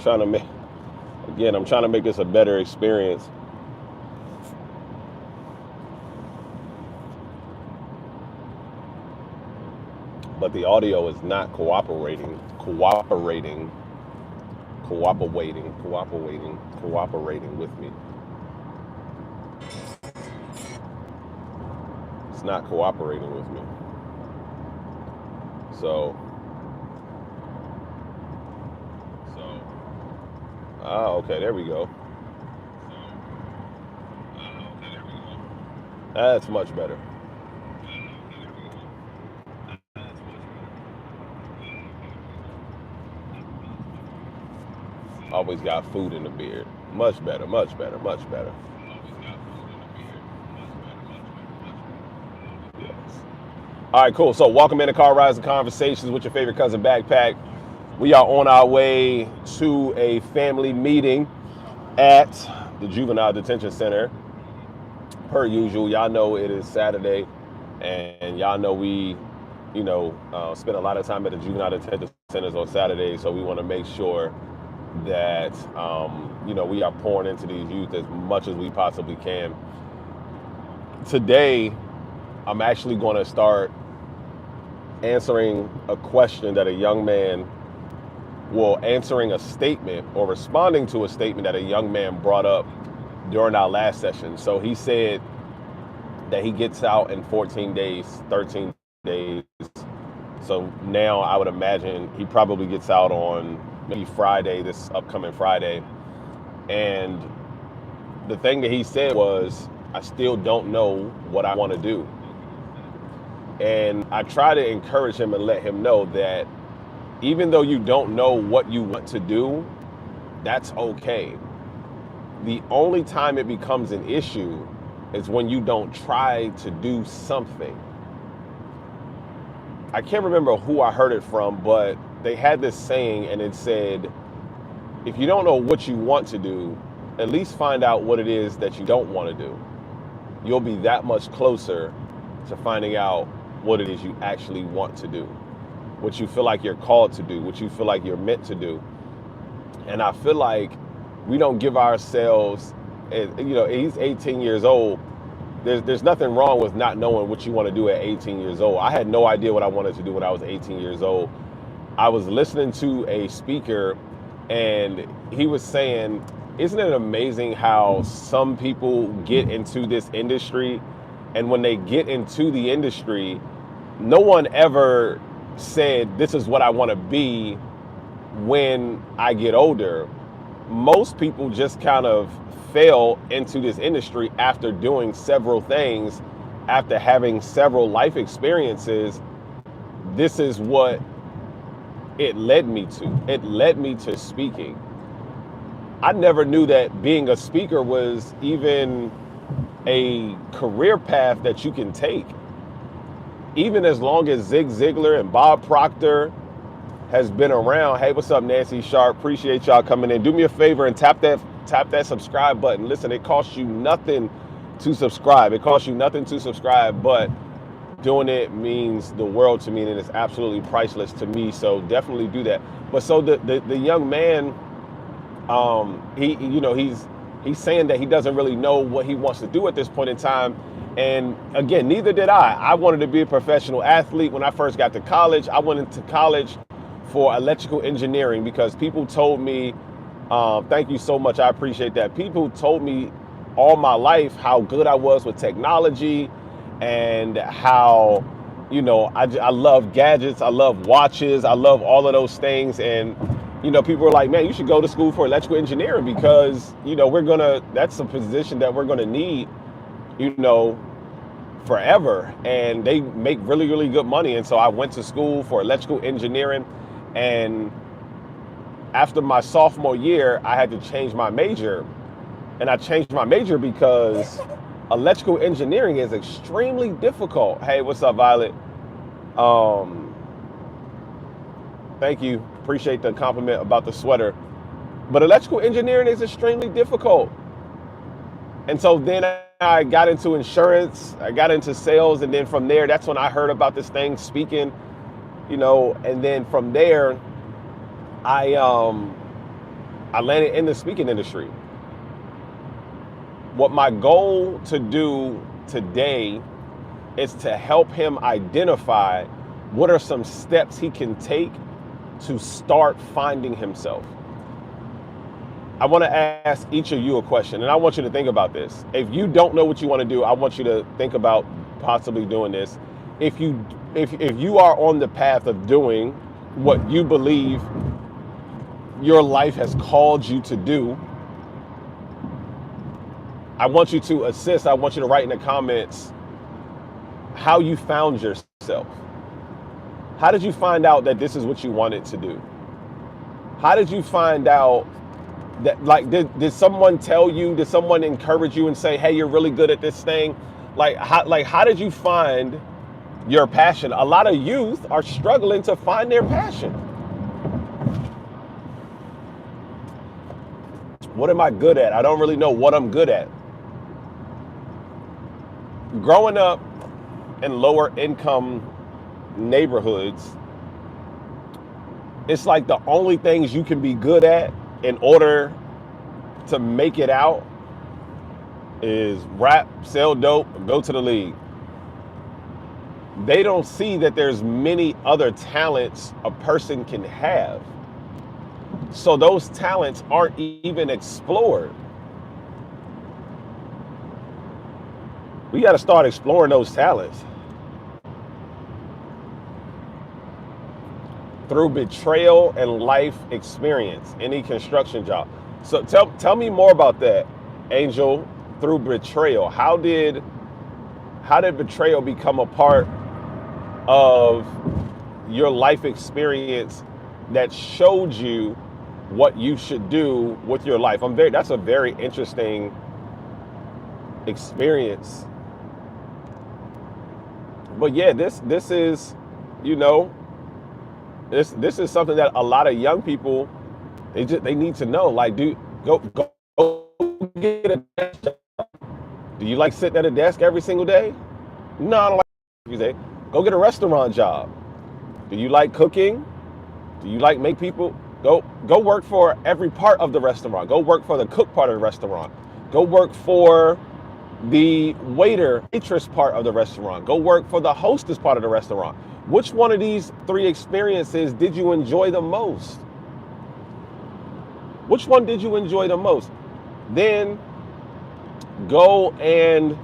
trying to make, again, I'm trying to make this a better experience. But the audio is not cooperating with me. It's not cooperating with me. So, okay, there we go. That's much better. Always got food in the beard. Much better, much better, much better. Yes. All right, cool. So, welcome into Car Rides and Conversations with your favorite cousin Backpack. We are on our way to a family meeting at the Juvenile Detention Center. Per usual, y'all know it is Saturday, and y'all know we, spend a lot of time at the Juvenile Detention Centers on Saturdays. So we want to make sure that we are pouring into these youth as much as we possibly can. Today, I'm actually going to start answering a question that a young man, answering a statement or responding to a statement that a young man brought up during our last session. So he said that he gets out in 14 days, 13 days. So now I would imagine he probably gets out on maybe Friday, this upcoming Friday. And the thing that he said was, I still don't know what I want to do. And I try to encourage him and let him know that even though you don't know what you want to do, that's okay. The only time it becomes an issue is when you don't try to do something. I can't remember who I heard it from, but they had this saying, and it said, if you don't know what you want to do, at least find out what it is that you don't want to do. You'll be that much closer to finding out what it is you actually want to do, what you feel like you're called to do, what you feel like you're meant to do. And I feel like we don't give ourselves, he's 18 years old. There's nothing wrong with not knowing what you want to do at 18 years old. I had no idea what I wanted to do when I was 18 years old. I was listening to a speaker, and he was saying, isn't it amazing how some people get into this industry, and when they get into the industry, no one ever said, this is what I want to be when I get older. Most people just kind of fell into this industry after doing several things, after having several life experiences. This is what it led me to. It led me to speaking. I never knew that being a speaker was even a career path that you can take. Even as long as Zig Ziglar and Bob Proctor has been around. Hey, what's up, Nancy Sharp? Appreciate y'all coming in. Do me a favor and tap that subscribe button. Listen, it costs you nothing to subscribe. It costs you nothing to subscribe, but doing it means the world to me, and it's absolutely priceless to me. So definitely do that. But so the young man, he's saying that he doesn't really know what he wants to do at this point in time. And again, neither did I. I wanted to be a professional athlete when I first got to college. I went into college for electrical engineering because people told me, thank you so much, I appreciate that. People told me all my life how good I was with technology and how, I love gadgets, I love watches, I love all of those things. And, people were like, man, you should go to school for electrical engineering because, that's a position that we're gonna need, forever. And they make really, really good money. And so I went to school for electrical engineering. And after my sophomore year, I had to change my major. And I changed my major because electrical engineering is extremely difficult. Hey, what's up, Violet? Thank you. Appreciate the compliment about the sweater. But electrical engineering is extremely difficult. And so then I got into insurance, I got into sales, and then from there, that's when I heard about this thing, speaking, and then from there, I I landed in the speaking industry. What my goal to do today is to help him identify what are some steps he can take to start finding himself. I want to ask each of you a question, and I want you to think about this. If you don't know what you want to do, I want you to think about possibly doing this. If you are on the path of doing what you believe your life has called you to do, I want you to assist. I want you to write in the comments how you found yourself. How did you find out that this is what you wanted to do? How did you find out that, like, did someone tell you, did someone encourage you and say, hey, you're really good at this thing? How did you find your passion? A lot of youth are struggling to find their passion. What am I good at? I don't really know what I'm good at. Growing up in lower income neighborhoods, it's like the only things you can be good at in order to make it out is rap, sell dope, go to the league. They don't see that there's many other talents a person can have. So those talents aren't even explored. We got to start exploring those talents. Through betrayal and life experience, any construction job. So tell me more about that, Angel. Through betrayal, how did betrayal become a part of your life experience that showed you what you should do with your life? That's a very interesting experience. But yeah, this is, you know, this is something that a lot of young people, they need to know. Like, go get a desk job. Do you like sitting at a desk every single day? No, I don't like every day. Go get a restaurant job. Do you like cooking? Do you like make people? Go work for every part of the restaurant. Go work for the cook part of the restaurant. Go work for the waitress part of the restaurant. Go work for the hostess part of the restaurant. Which one of these 3 experiences did you enjoy the most? Which one did you enjoy the most? Then go and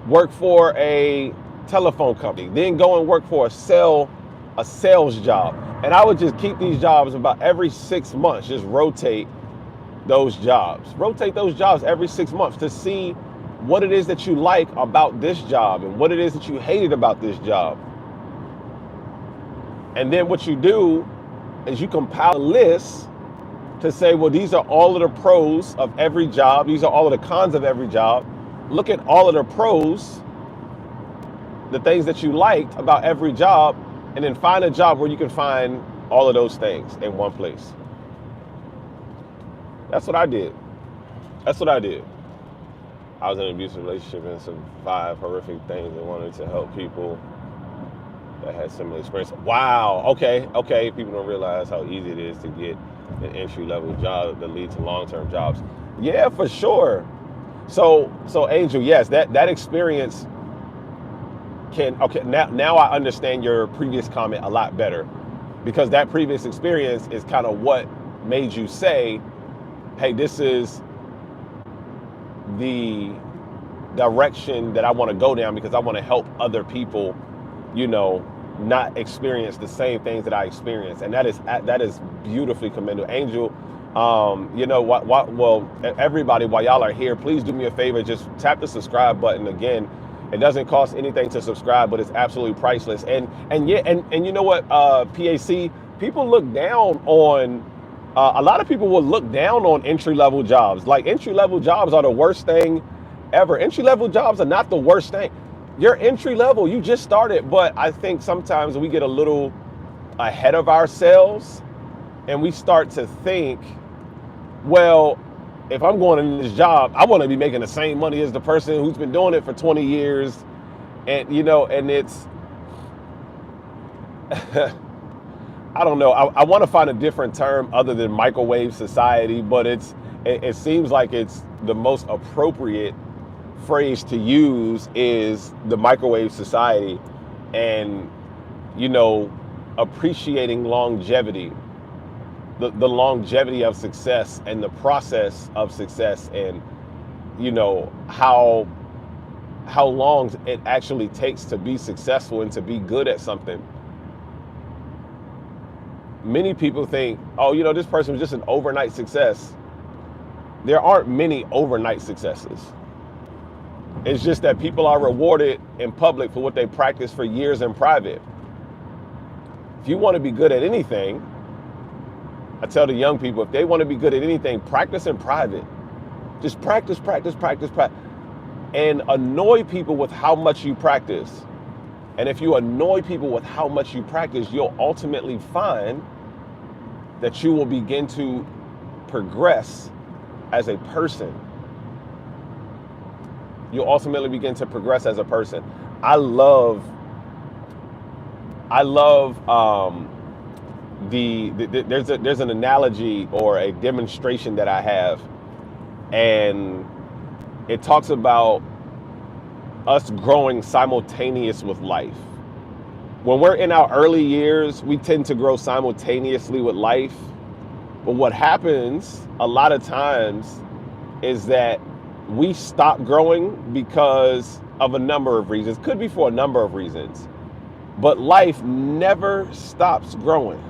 work for a telephone company. Then go and work for a sales job. And I would just keep these jobs about every 6 months, just rotate those jobs. Rotate those jobs every 6 months to see what it is that you like about this job and what it is that you hated about this job. And then what you do is you compile a list to say, well, these are all of the pros of every job. These are all of the cons of every job. Look at all of the pros, the things that you liked about every job, and then find a job where you can find all of those things in one place. That's what I did. That's what I did. I was in an abusive relationship and survived horrific things and wanted to help people that had similar experience. Wow. Okay. People don't realize how easy it is to get an entry-level job that lead to long-term jobs. Yeah, for sure. So Angel, yes, that experience can, okay, now I understand your previous comment a lot better, because that previous experience is kind of what made you say, hey, this is the direction that I want to go down, because I want to help other people, you know, not experience the same things that I experienced. And that is beautifully commendable. Angel, you know what, well, everybody, while y'all are here, please do me a favor, just tap the subscribe button. Again, it doesn't cost anything to subscribe, but it's absolutely priceless. And you know what, PAC, people look down on, a lot of people will look down on entry-level jobs. Like, entry-level jobs are the worst thing ever. Entry-level jobs are not the worst thing. You're entry-level, you just started, but I think sometimes we get a little ahead of ourselves and we start to think, well, if I'm going into this job, I want to be making the same money as the person who's been doing it for 20 years. And, you know, and it's, I don't know. I want to find a different term other than microwave society, but it seems like it's the most appropriate phrase to use is the microwave society, and you know, appreciating longevity, the longevity of success and the process of success, and you know how long it actually takes to be successful and to be good at something. Many people think, oh, you know, this person was just an overnight success. There aren't many overnight successes. It's just that people are rewarded in public for what they practice for years in private. If you want to be good at anything, I tell the young people, if they want to be good at anything, practice in private. Just practice, practice, practice, practice. And annoy people with how much you practice. And if you annoy people with how much you practice, you'll ultimately find that you will begin to progress as a person. You'll ultimately begin to progress as a person. I love there's an analogy or a demonstration that I have, and it talks about us growing simultaneous with life. When we're in our early years, we tend to grow simultaneously with life. But what happens a lot of times is that we stop growing because of a number of reasons. Could be for a number of reasons. But life never stops growing.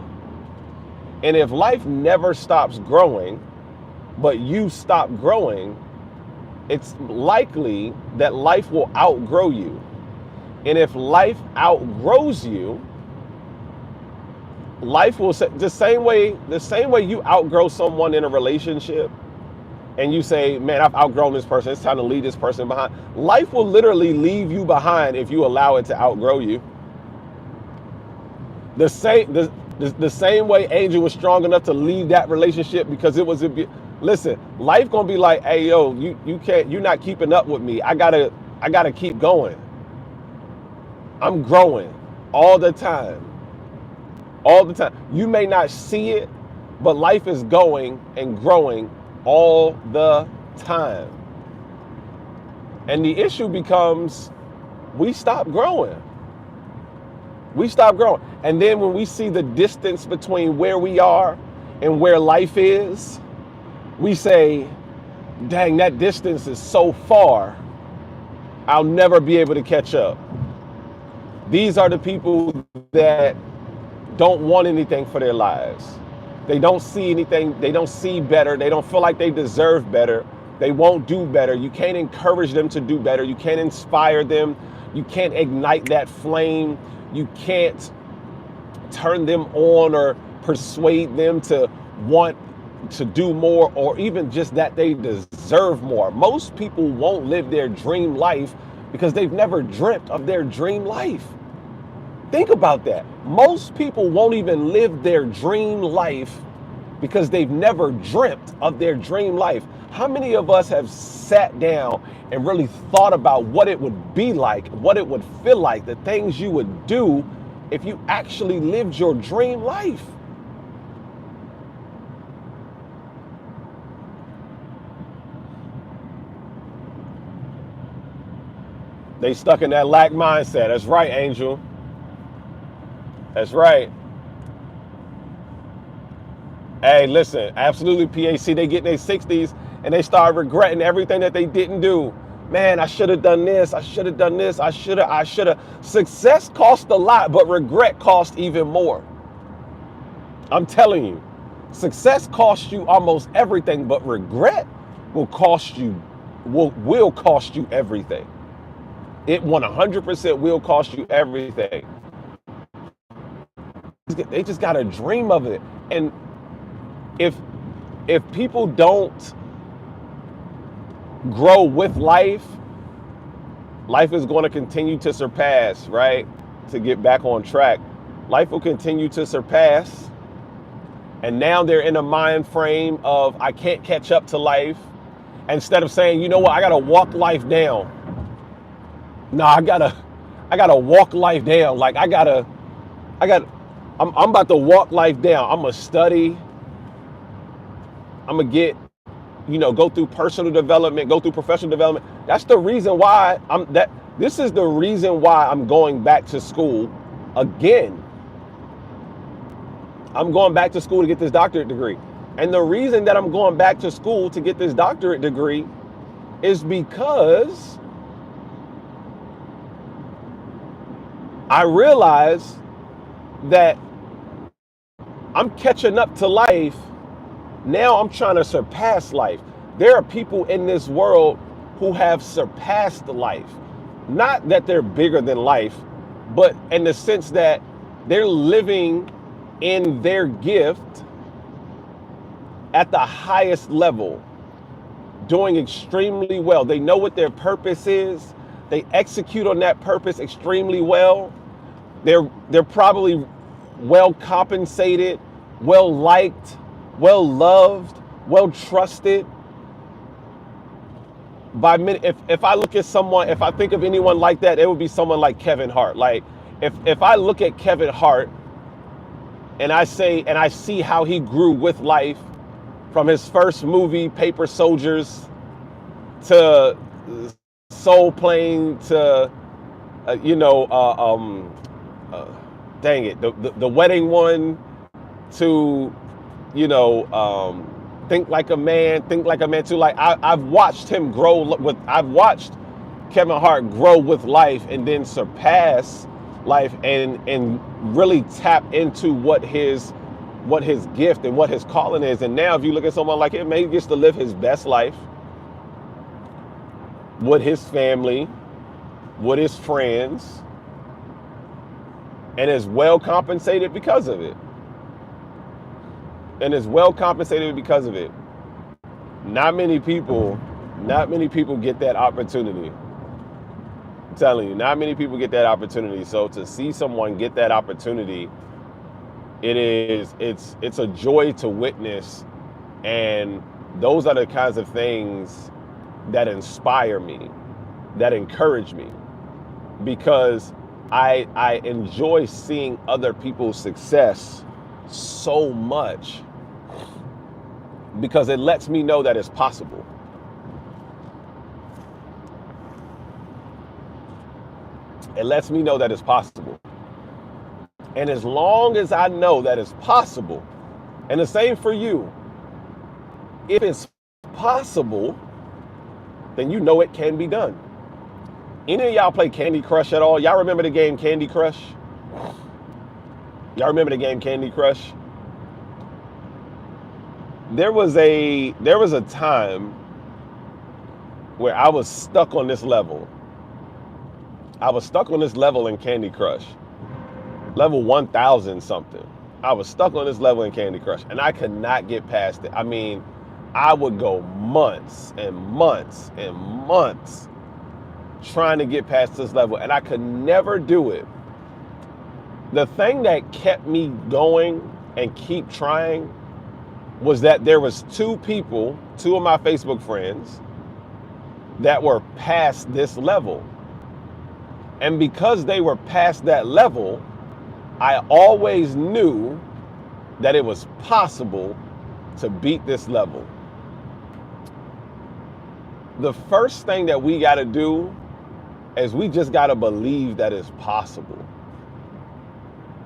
And if life never stops growing, but you stop growing, it's likely that life will outgrow you. And if life outgrows you, life will say the same way you outgrow someone in a relationship and you say, man, I've outgrown this person, it's time to leave this person behind. Life will literally leave you behind if you allow it to outgrow you. The same way Angel was strong enough to leave that relationship because it was listen, life gonna be like, hey yo, you're not keeping up with me. I gotta keep going. I'm growing all the time. All the time. You may not see it, but life is going and growing all the time. And the issue becomes we stop growing. We stop growing. And then when we see the distance between where we are and where life is, we say, dang, that distance is so far, I'll never be able to catch up. These are the people that don't want anything for their lives. They don't see anything. They don't see better. They don't feel like they deserve better. They won't do better. You can't encourage them to do better. You can't inspire them. You can't ignite that flame. You can't turn them on or persuade them to want to do more, or even just that they deserve more. Most people won't live their dream life because they've never dreamt of their dream life. Think about that. Most people won't even live their dream life because they've never dreamt of their dream life. How many of us have sat down and really thought about what it would be like, what it would feel like, the things you would do if you actually lived your dream life? They stuck in that lack mindset. That's right, Angel. That's right. Hey, listen, absolutely, PAC, they get in their 60s and they start regretting everything that they didn't do. Man, I should have done this. I should have done this. I should have. Success cost a lot, but regret cost even more. I'm telling you, success costs you almost everything, but regret will cost you everything. It 100% will cost you everything. They just got to dream of it. And if people don't grow with life, life is going to continue to surpass, right? To get back on track, life will continue to surpass. And now they're in a mind frame of, I can't catch up to life. Instead of saying, you know what, I got to walk life down. No, I gotta walk life down. Like I gotta, I'm about to walk life down. I'm gonna study. I'm gonna get, go through personal development, go through professional development. That's the reason why this is the reason why I'm going back to school again. I'm going back to school to get this doctorate degree. And the reason that I'm going back to school to get this doctorate degree is because I realize that I'm catching up to life. Now I'm trying to surpass life. There are people in this world who have surpassed life. Not that they're bigger than life, but in the sense that they're living in their gift at the highest level, doing extremely well. They know what their purpose is. They execute on that purpose extremely well. They're probably well compensated, well liked, well loved, well trusted by many. If I look at someone, if I think of anyone like that, it would be someone like Kevin Hart. Like if I look at Kevin Hart and I see how he grew with life, from his first movie, Paper Soldiers, to Soul Plane, to dang it, the wedding one, to Think Like a Man, Think Like a Man too. Like I've watched him I've watched Kevin Hart grow with life and then surpass life and really tap into what his gift and what his calling is. And now if you look at someone like him, he gets to live his best life with his family, with his friends, and is well compensated because of it. Not many people get that opportunity. I'm telling you, not many people get that opportunity. So to see someone get that opportunity, it's a joy to witness. And those are the kinds of things that inspire me, that encourage me, because I enjoy seeing other people's success so much, because it lets me know that it's possible. It lets me know that it's possible. And as long as I know that it's possible, and the same for you, if it's possible, then you know it can be done. Any of y'all play Candy Crush at all? Y'all remember the game Candy Crush? Y'all remember the game Candy Crush? There was a time where I was stuck on this level. I was stuck on this level in Candy Crush. Level 1000 something. I was stuck on this level in Candy Crush and I could not get past it. I mean, I would go months and months and months trying to get past this level and I could never do it. The thing that kept me going and keep trying was that there was two of my Facebook friends that were past this level. And because they were past that level, I always knew that it was possible to beat this level. The first thing that we got to do is we just got to believe that it's possible.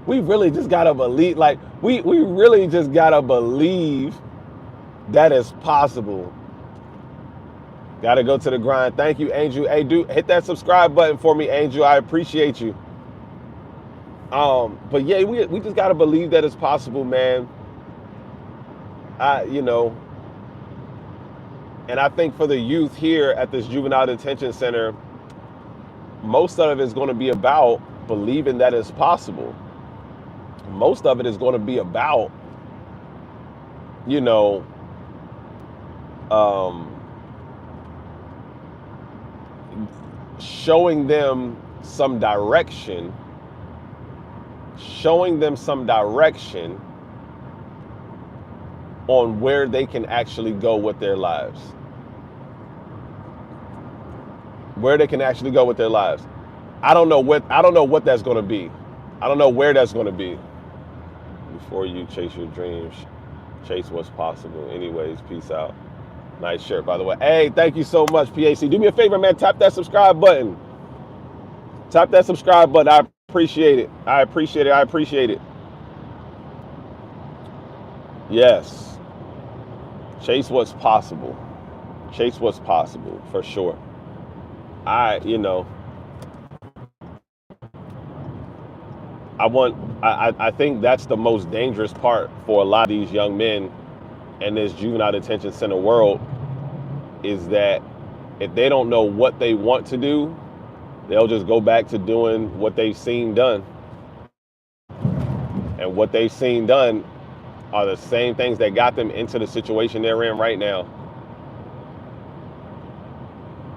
We really just got to believe, we really just got to believe that it's possible. Got to go to the grind. Thank you, Angel. Hey, dude, hit that subscribe button for me, Angel. I appreciate you. But yeah, we just got to believe that it's possible, man. And I think for the youth here at this juvenile detention center, most of it is going to be about believing that it's possible. Most of it is going to be about, showing them some direction on where they can actually go with their lives. I don't know what that's going to be. I don't know where that's going to be. Before you chase your dreams, chase what's possible. Anyways, peace out. Nice shirt, by the way. Hey, thank you so much, PAC. Do me a favor, man. Tap that subscribe button. Tap that subscribe button. I appreciate it. I appreciate it. I appreciate it. Yes. Chase what's possible. Chase what's possible, for sure. I think that's the most dangerous part for a lot of these young men in this juvenile detention center world, is that if they don't know what they want to do, they'll just go back to doing what they've seen done. And what they've seen done are the same things that got them into the situation they're in right now.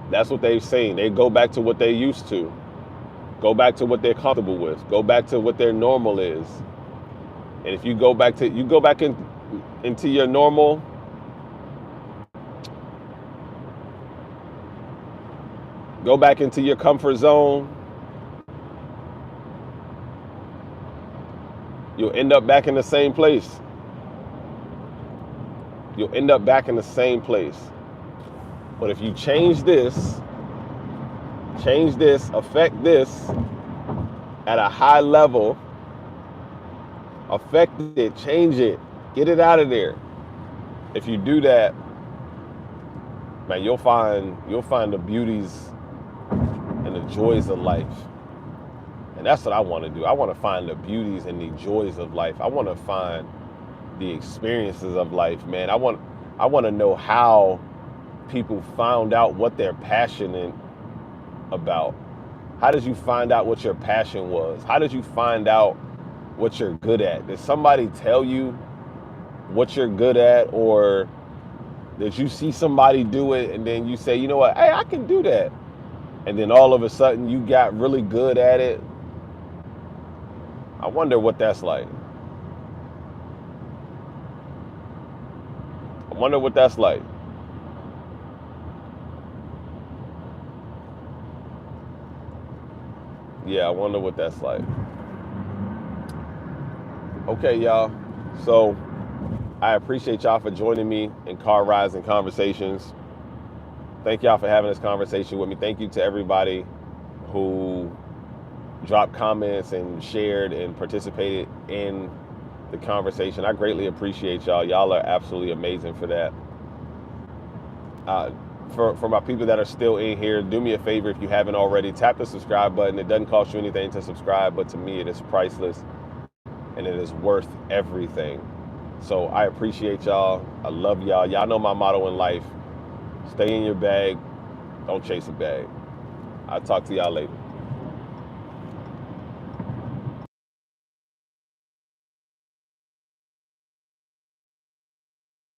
That's what they've seen. They go back to what they used to. Go back to what they're comfortable with. Go back to what their normal is. And if you go back into your normal, go back into your comfort zone, you'll end up back in the same place. You'll end up back in the same place. But if you change this, affect this at a high level, affect it, change it, get it out of there. If you do that, man, you'll find the beauties and the joys of life. And that's what I want to do. I want to find the beauties and the joys of life. I want to find the experiences of life, man. I want to know how people found out what they're passionate about. How did you find out what your passion was? How did you find out what you're good at? Did somebody tell you what you're good at, or did you see somebody do it and then you say, you know what, hey, I can do that, and then all of a sudden you got really good at it? I wonder what that's like. I wonder what that's like. Yeah, I wonder what that's like. Okay, y'all. So I appreciate y'all for joining me in Car Rides and Conversations. Thank y'all for having this conversation with me. Thank you to everybody who dropped comments and shared and participated in the conversation. I greatly appreciate y'all. Y'all are absolutely amazing for that. For my people that are still in here, do me a favor if you haven't already. Tap the subscribe button. It doesn't cost you anything to subscribe, but to me it is priceless and it is worth everything. So I appreciate y'all. I love y'all. Y'all know my motto in life: stay in your bag, don't chase a bag. I'll talk to y'all later.